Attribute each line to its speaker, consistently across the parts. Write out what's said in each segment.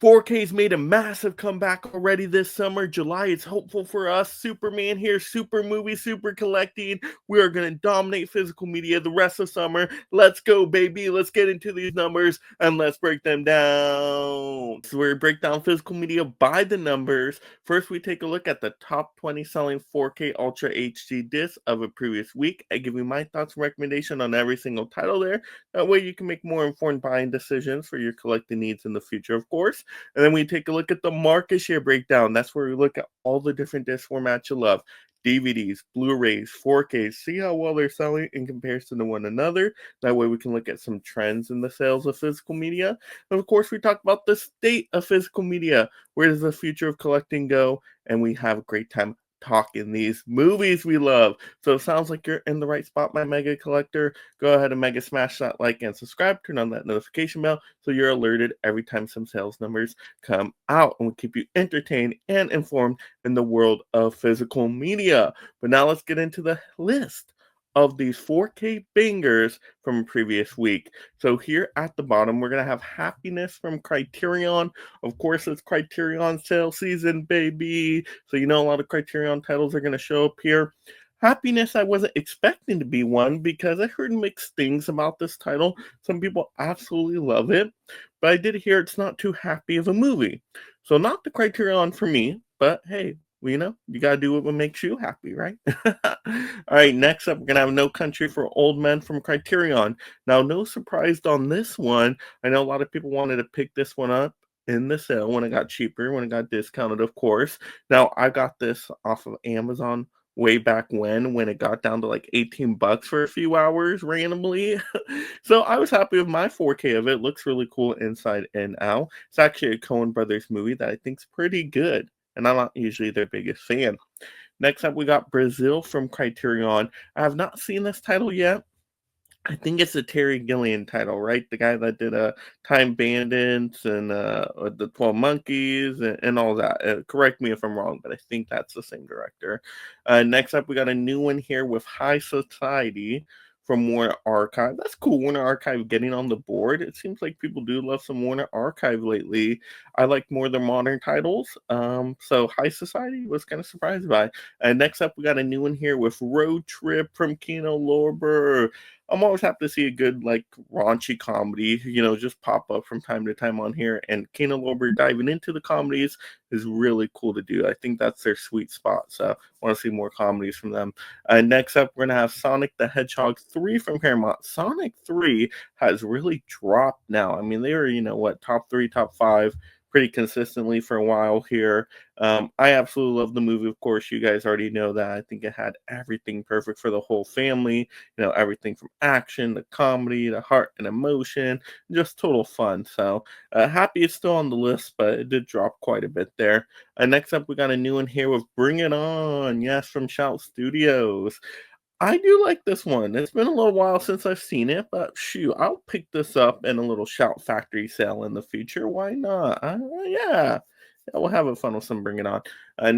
Speaker 1: 4K's made a massive comeback already this summer. July is hopeful for us. Superman here, super movie, super collecting. We are going to dominate physical media the rest of summer. Let's go, baby. Let's get into these numbers and let's break them down. So we break down physical media by the numbers. First, we take a look at the top 20 selling 4K Ultra HD discs of a previous week. I give you my thoughts and recommendation on every single title there. That way you can make more informed buying decisions for your collecting needs in the future, of course. And then we take a look at the market share breakdown. That's where we look at all the different disc formats you love. DVDs, Blu-rays, 4Ks, see how well they're selling in comparison to one another. That way we can look at some trends in the sales of physical media. And of course, we talk about the state of physical media. Where does the future of collecting go? And we have a great time talking these movies we love. So it sounds like you're in the right spot, my mega collector. Go ahead and mega smash that like and subscribe. Turn on that notification bell so you're alerted every time some sales numbers come out, and we'll keep you entertained and informed in the world of physical media. But now let's get into the list of these 4K bangers from a previous week. So here at the bottom, we're going to have Happiness from Criterion. Of course, it's Criterion sale season, baby. So you know a lot of Criterion titles are going to show up here. Happiness, I wasn't expecting to be one because I heard mixed things about this title. Some people absolutely love it, but I did hear it's not too happy of a movie. So not the Criterion for me, but hey, well, you got to do what makes you happy, right? All right, next up, we're going to have No Country for Old Men from Criterion. Now, no surprise on this one. I know a lot of people wanted to pick this one up in the sale when it got cheaper, when it got discounted, of course. Now, I got this off of Amazon way back when it got down to like $18 for a few hours randomly. So I was happy with my 4K of it. It looks really cool inside and out. It's actually a Coen Brothers movie that I think's pretty good, and I'm not usually their biggest fan. Next up, we got Brazil from Criterion. I have not seen this title yet. I think it's a Terry Gilliam title, right? The guy that did Time Bandits and the 12 Monkeys and all that. Correct me if I'm wrong, but I think that's the same director. Next up, we got a new one here with High Society from Warner Archive. That's cool, Warner Archive getting on the board. It seems like people do love some Warner Archive lately. I like more of their modern titles. So High Society was kind of surprised by. Next up, we got a new one here with Road Trip from Kino Lorber. I'm always happy to see a good, like, raunchy comedy, just pop up from time to time on here. And Kano Lorber diving into the comedies is really cool to do. I think that's their sweet spot. So I want to see more comedies from them. Next up, we're going to have Sonic the Hedgehog 3 from Paramount. Sonic 3 has really dropped now. I mean, they were, top 3, top 5 pretty consistently for a while here. I absolutely love the movie. Of course, you guys already know that. I think it had everything perfect for the whole family. Everything from action to comedy to heart and emotion, just total fun. So happy it's still on the list, but it did drop quite a bit there. Next up, we got a new one here with Bring It On. Yes, from Shout Studios. I do like this one. It's been a little while since I've seen it, but shoot, I'll pick this up in a little Shout Factory sale in the future. Why not? Yeah. We'll have a fun with some Bring It On.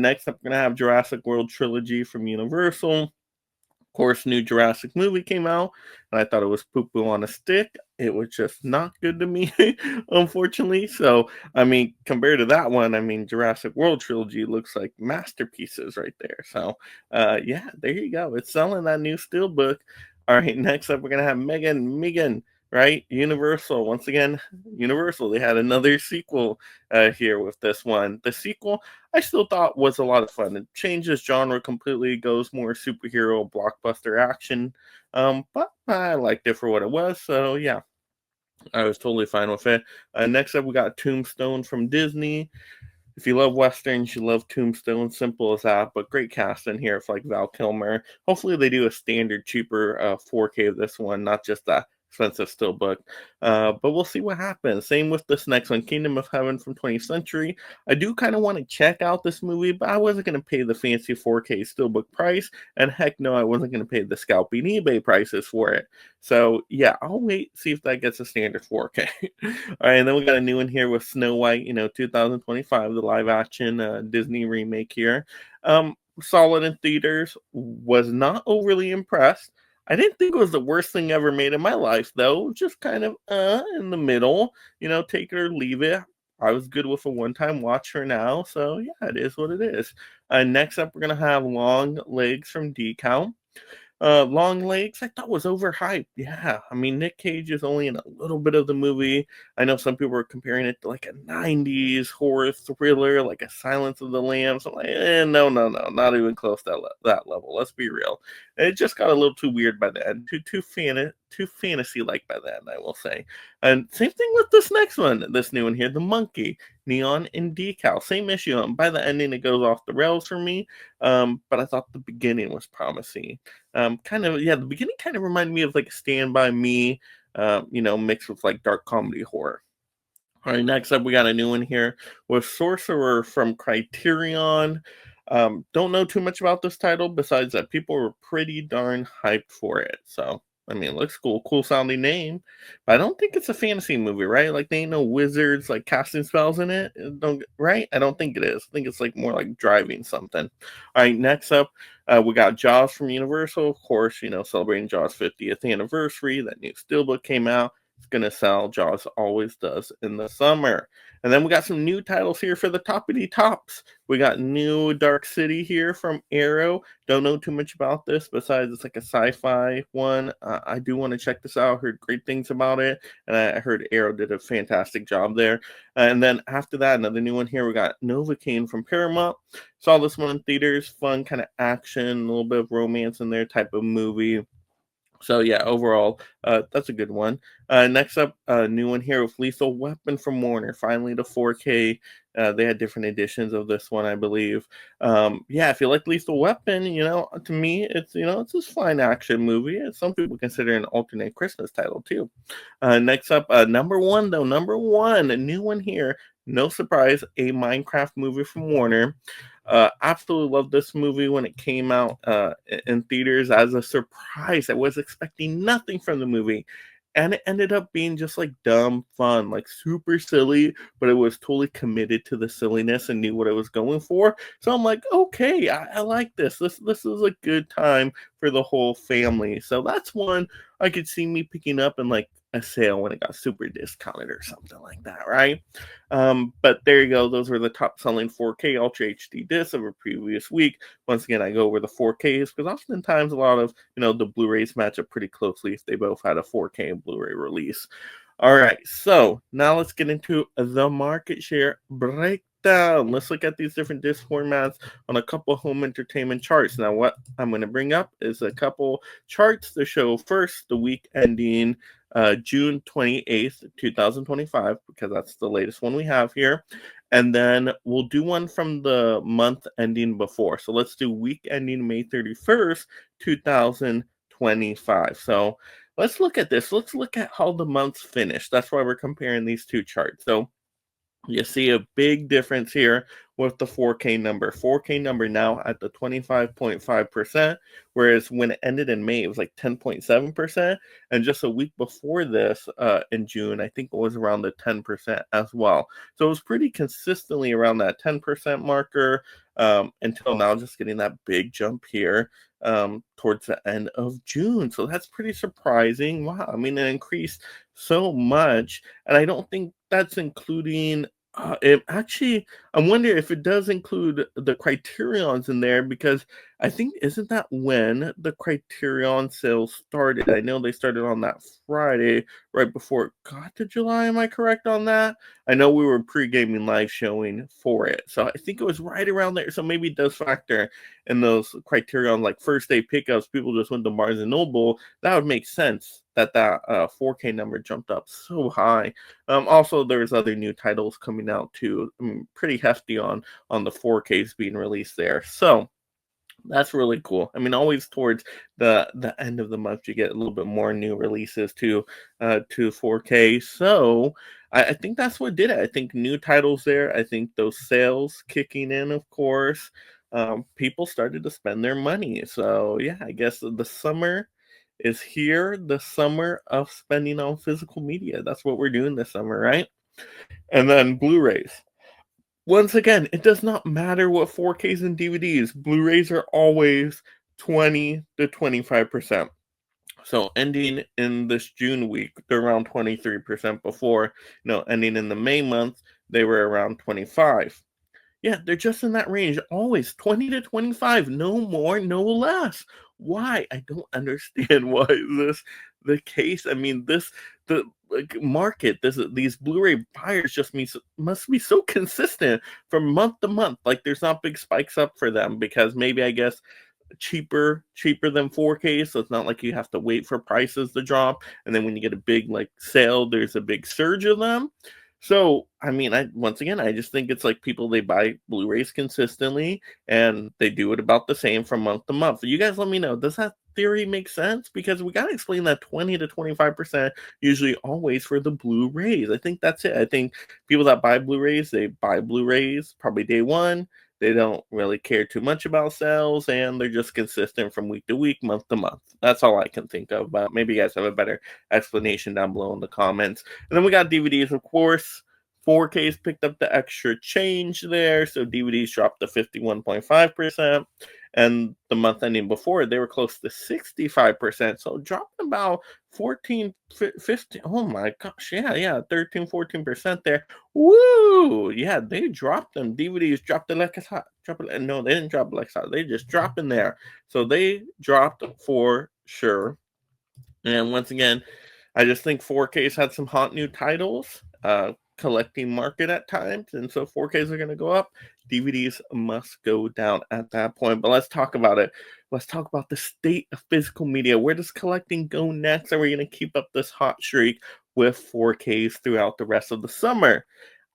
Speaker 1: Next up, we're going to have Jurassic World Trilogy from Universal. Of course, new Jurassic movie came out, and I thought it was poo poo on a stick. It was just not good to me, unfortunately. So, I mean, compared to that one, I mean, Jurassic World Trilogy looks like masterpieces right there. So, yeah, there you go. It's selling that new steelbook. All right, next up, we're going to have Megan, right? Universal. Once again, Universal. They had another sequel here with this one. The sequel, I still thought was a lot of fun. It changes genre completely, goes more superhero blockbuster action. But I liked it for what it was. So yeah, I was totally fine with it. Next up, we got Tombstone from Disney. If you love westerns, you love Tombstone. Simple as that, but great cast in here for like Val Kilmer. Hopefully, they do a standard, cheaper 4K of this one, not just that expensive steelbook. But we'll see what happens. Same with this next one, Kingdom of Heaven from 20th Century. I do kind of want to check out this movie, but I wasn't going to pay the fancy 4K steelbook price, and heck no, I wasn't going to pay the scalping eBay prices for it. So yeah, I'll wait, see if that gets a standard 4K. All right, and then we got a new one here with Snow White, 2025, the live action Disney remake here. Solid in theaters, was not overly impressed. I didn't think it was the worst thing ever made in my life, though. Just kind of in the middle, take it or leave it. I was good with a one-time watch for now, so yeah, it is what it is. Next up, we're gonna have Long Legs from Decal. Long Legs, I thought was overhyped. Yeah, I mean Nick Cage is only in a little bit of the movie. I know some people were comparing it to like a '90s horror thriller, like a Silence of the Lambs. I'm like, no, no, no, not even close to that level. Let's be real. It just got a little too weird by the end, too fantasy like by the end, I will say. And same thing with this next one, this new one here, the Monkey, Neon and Decal, same issue. By the ending, it goes off the rails for me. But I thought the beginning was promising. Kind of, yeah, the beginning kind of reminded me of like Stand By Me, mixed with like dark comedy horror. All right, next up, we got a new one here with Sorcerer from Criterion. Don't know too much about this title besides that people were pretty darn hyped for it. So, I mean, it looks cool, cool sounding name, but I don't think it's a fantasy movie, right? Like, they ain't no wizards like casting spells in it, don't right? I don't think it is. I think it's like more like driving something. All right, next up, we got Jaws from Universal, of course, celebrating Jaws' 50th anniversary. That new steelbook came out. It's going to sell. Jaws always does in the summer. And then we got some new titles here for the toppity tops. We got new Dark City here from Arrow. Don't know too much about this besides it's like a sci-fi one. I do want to check this out. Heard great things about it. And I heard Arrow did a fantastic job there. And then after that, another new one here. We got Novocaine from Paramount. Saw this one in theaters. Fun kind of action, a little bit of romance in there type of movie. So yeah, overall, that's a good one. Next up, a new one here with Lethal Weapon from Warner. Finally, the 4K. They had different editions of this one, I believe. Yeah, if you like Lethal Weapon, to me, it's this fine action movie. Some people consider it an alternate Christmas title too. Next up, number one though, number one, a new one here. No surprise, a Minecraft movie from Warner. Absolutely loved this movie when it came out in theaters as a surprise. I was expecting nothing from the movie. And it ended up being just like dumb fun, like super silly, but it was totally committed to the silliness and knew what it was going for. So I'm like, okay, I like this. This is a good time for the whole family. So that's one I could see me picking up in like a sale when it got super discounted or something like that, right? But there you go. Those were the top selling 4K Ultra HD discs of a previous week. Once again, I go over the 4Ks because oftentimes a lot of the Blu-rays match up pretty closely if they both had a 4K and Blu-ray release. All right, so now let's get into the market share breakdown. Let's look at these different disc formats on a couple home entertainment charts. Now, what I'm going to bring up is a couple charts to show first the week ending June 28th, 2025, because that's the latest one we have here. And then we'll do one from the month ending before. So let's do week ending May 31st, 2025. So let's look at this. Let's look at how the months finish. That's why we're comparing these two charts. So you see a big difference here with the 4K number. 4K number now at the 25.5%, whereas when it ended in May, it was like 10.7%. And just a week before this, in June, I think it was around the 10% as well. So it was pretty consistently around that 10% marker until now, just getting that big jump here towards the end of June. So that's pretty surprising. Wow. I mean, it increased so much. And I don't think that's including it actually, I wonder if it does include the Criterions in there because I think isn't that when the Criterion sales started? I know they started on that Friday right before it got to July. Am I correct on that? I know we were pre-gaming live showing for it, so I think it was right around there. So maybe it does factor in those Criterion like first day pickups. People just went to Barnes and Noble. That would make sense that 4K number jumped up so high. Also, there's other new titles coming out too. I mean, pretty hefty on the 4Ks being released there. So that's really cool. I mean, always towards the end of the month, you get a little bit more new releases to 4K. So I think that's what did it. I think new titles there. I think those sales kicking in, of course. People started to spend their money. So yeah, I guess the summer is here. The summer of spending on physical media. That's what we're doing this summer, right? And then Blu-rays. Once again, it does not matter what 4Ks and DVDs. Blu-rays are always 20 to 25%. So ending in this June week, they're around 23% before, ending in the May month, they were around 25. Yeah, they're just in that range, always 20 to 25, no more, no less. Why? I don't understand why is this the case. I mean, the like, market, these Blu-ray buyers just must be so consistent from month to month. Like, there's not big spikes up for them because maybe, I guess, cheaper than 4K, so it's not like you have to wait for prices to drop, and then when you get a big like sale, there's a big surge of them. So, I mean, I once again, I just think it's like people, they buy Blu-rays consistently and they do it about the same from month to month. You guys let me know, does that theory make sense? Because we got to explain that 20 to 25% usually always for the Blu-rays. I think that's it. I think people that buy Blu-rays, they buy Blu-rays probably day one. They don't really care too much about sales, and they're just consistent from week to week, month to month. That's all I can think of. But maybe you guys have a better explanation down below in the comments. And then we got DVDs, of course. 4Ks picked up the extra change there, so DVDs dropped to 51.5%. And the month ending before, they were close to 65%. So dropping about 14, 15. Oh my gosh, yeah, 13, 14% there. Woo! Yeah, they dropped them. DVDs dropped it like it's hot. No, they didn't drop it like it's hot. They just drop in there. So they dropped for sure. And once again, I just think 4K's had some hot new titles, collecting market at times, and so 4Ks are going to go up. DVDs must go down at that point. But let's talk about it. Let's talk about the state of physical media. Where does collecting go next? Are we going to keep up this hot streak with 4Ks throughout the rest of the summer?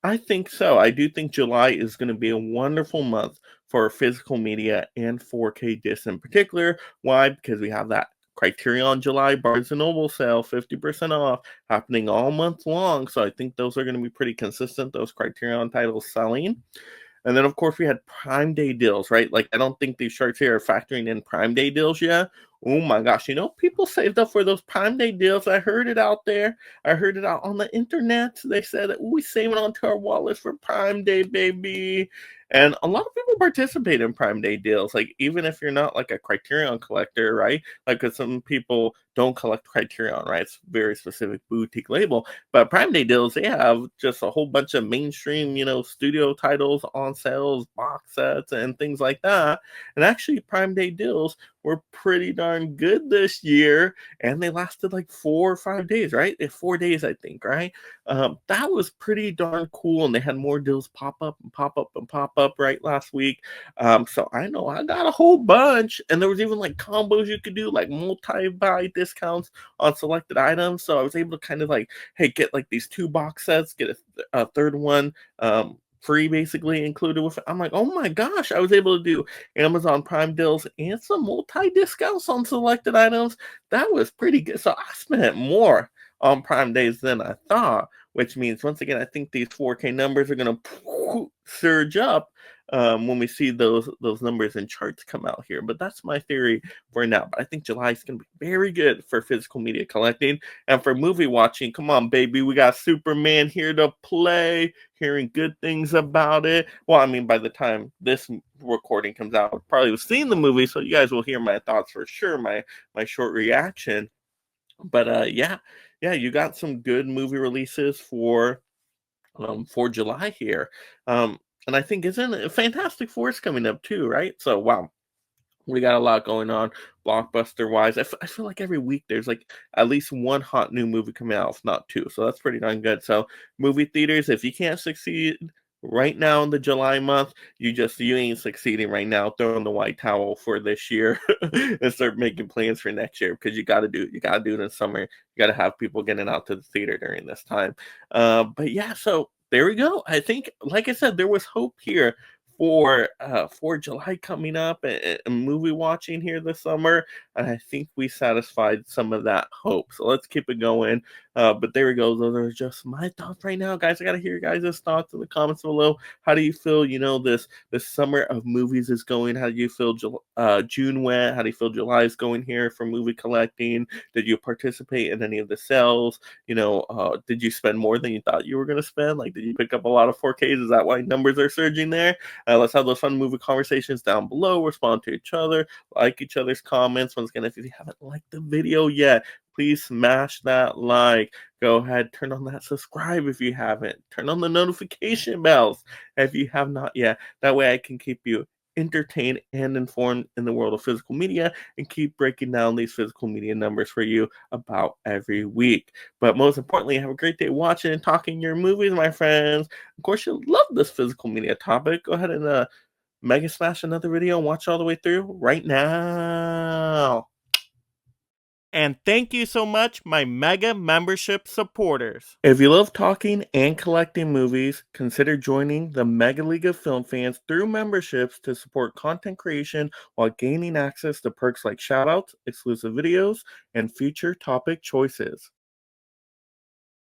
Speaker 1: I think so. I do think July is going to be a wonderful month for physical media and 4K discs in particular. Why? Because we have that Criterion July Barnes & Noble sale, 50% off, happening all month long. So I think those are going to be pretty consistent, those Criterion titles selling. And then, of course, we had Prime Day deals, right? Like, I don't think these charts here are factoring in Prime Day deals yet. Oh my gosh, people saved up for those Prime Day deals. I heard it out there. I heard it out on the internet. They said that we saving onto our wallets for Prime Day, baby. And a lot of people participate in Prime Day deals. Like, even if you're not like a Criterion collector, right? Like, because some people don't collect Criterion, right? It's a very specific boutique label. But Prime Day deals, they have just a whole bunch of mainstream, studio titles on sales, box sets, and things like that. And actually, Prime Day deals were pretty darn good this year, and they lasted like 4 or 5 days, right? 4 days, I think, right? That was pretty darn cool, and they had more deals pop up and pop up and pop up right last week. So I know I got a whole bunch, and there was even like combos you could do, like multi-buy discounts on selected items. So I was able to kind of like, hey, get like these 2 box sets, get a third one free basically included with it. I'm like, oh my gosh, I was able to do Amazon Prime deals and some multi discounts on selected items. That was pretty good. So I spent more on Prime days than I thought, which means once again, I think these 4K numbers are going to surge up when we see those numbers and charts come out here. But that's my theory for now. But I think July is going to be very good for physical media collecting and for movie watching. Come on, baby, we got Superman here to play. Hearing good things about it. Well, I mean, by the time this recording comes out, I'll probably have seen the movie, so you guys will hear my thoughts for sure. My short reaction. But yeah, you got some good movie releases for July here. And I think isn't it Fantastic Four is coming up too, right? So wow, we got a lot going on blockbuster wise. I feel like every week there's like at least one hot new movie coming out, if not 2. So that's pretty darn good. So movie theaters, if you can't succeed right now in the July month, you ain't succeeding right now. Throw in the white towel for this year and start making plans for next year, because you gotta do it in summer. You gotta have people getting out to the theater during this time. But yeah, so there we go. I think, like I said, there was hope here for July coming up, and movie watching here this summer. And I think we satisfied some of that hope. So let's keep it going. But there we go. Those are just my thoughts right now, guys. I gotta hear your guys' thoughts in the comments below. How do you feel? This summer of movies is going. How do you feel? June went. How do you feel July is going here for movie collecting? Did you participate in any of the sales? Did you spend more than you thought you were gonna spend? Like, did you pick up a lot of 4Ks? Is that why numbers are surging there? Let's have those fun movie conversations down below. Respond to each other, like each other's comments. Once again, if you haven't liked the video yet, please smash that like. Go ahead, turn on that subscribe if you haven't. Turn on the notification bells if you have not yet. That way I can keep you entertained and informed in the world of physical media and keep breaking down these physical media numbers for you about every week. But most importantly, have a great day watching and talking your movies, my friends. Of course, you'll love this physical media topic. Go ahead and mega smash another video and watch all the way through right now. And thank you so much, my mega membership supporters. If you love talking and collecting movies, consider joining the Mega League of Film Fans through memberships to support content creation while gaining access to perks like shoutouts, exclusive videos, and future topic choices.